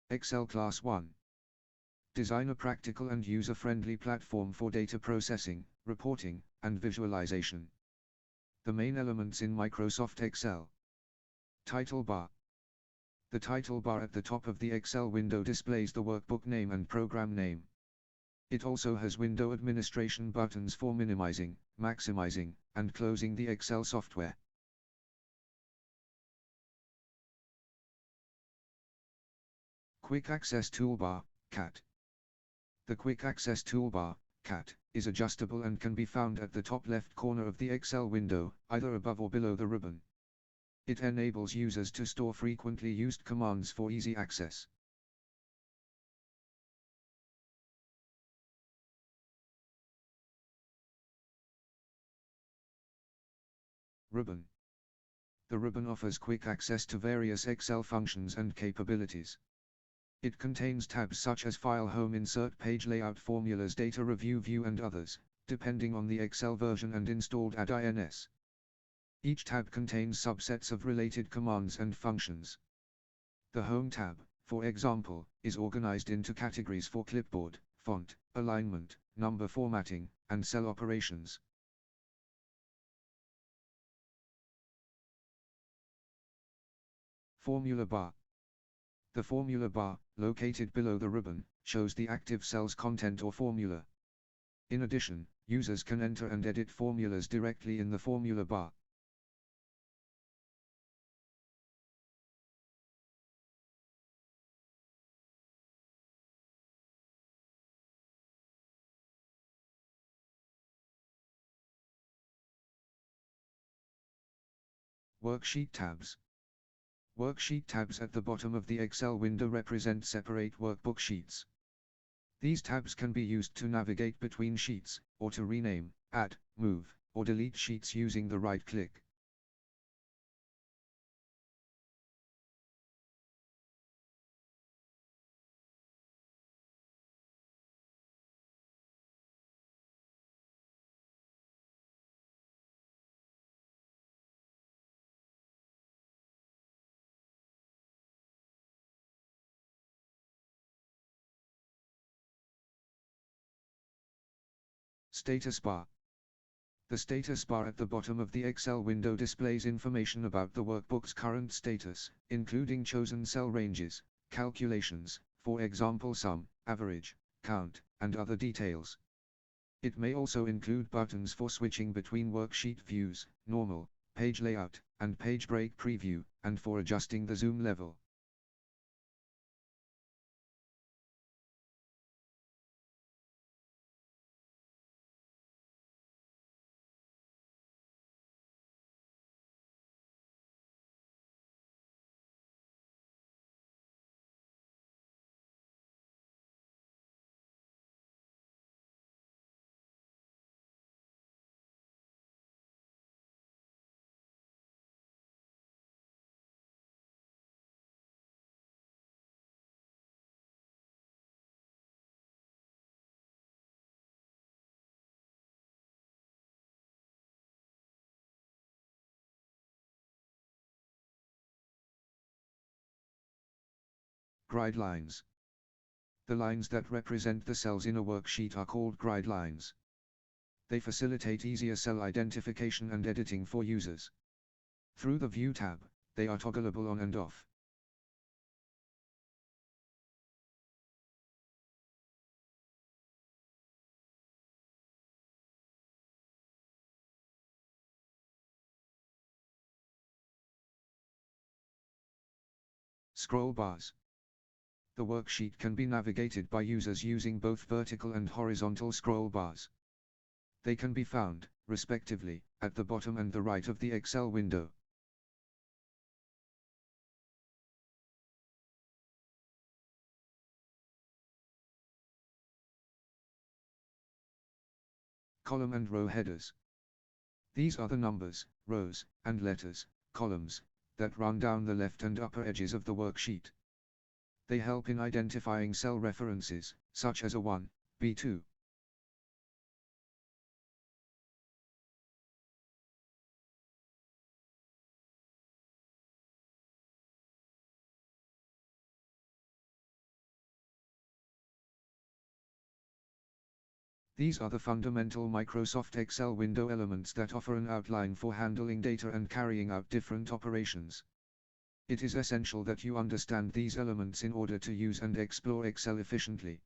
Excel Class 1. Design a practical and user-friendly platform for data processing, reporting, and visualization. The main elements in Microsoft Excel. Title bar. The title bar at the top of the Excel window displays the workbook name and program name. It also has window administration buttons for minimizing, maximizing, and closing the Excel software. Quick Access Toolbar, CAT. The Quick Access Toolbar, CAT, is adjustable and can be found at the top left corner of the Excel window, either above or below the ribbon. It enables users to store frequently used commands for easy access. Ribbon. The ribbon offers quick access to various Excel functions and capabilities. It contains tabs such as File Home, Insert Page Layout, Formulas, Data Review, View and others, depending on the Excel version and installed add-ins. Each tab contains subsets of related commands and functions. The Home tab, for example, is organized into categories for clipboard, font, alignment, number formatting, and cell operations. Formula bar. The formula bar, located below the ribbon, shows the active cell's content or formula. In addition, users can enter and edit formulas directly in the formula bar. Worksheet tabs. Worksheet tabs at the bottom of the Excel window represent separate workbook sheets. These tabs can be used to navigate between sheets, or to rename, add, move, or delete sheets using the right click. Status bar. The status bar at the bottom of the Excel window displays information about the workbook's current status, including chosen cell ranges, calculations, for example sum, average, count, and other details. It may also include buttons for switching between worksheet views, normal, page layout, and page break preview, and for adjusting the zoom level. Grid lines. The lines that represent the cells in a worksheet are called grid lines. They facilitate easier cell identification and editing for users. Through the View tab, they are toggleable on and off. Scroll bars. The worksheet can be navigated by users using both vertical and horizontal scroll bars. They can be found, respectively, at the bottom and the right of the Excel window. Column and row headers. These are the numbers, rows, and letters, columns, that run down the left and upper edges of the worksheet. They help in identifying cell references, such as A1, B2. These are the fundamental Microsoft Excel window elements that offer an outline for handling data and carrying out different operations. It is essential that you understand these elements in order to use and explore Excel efficiently.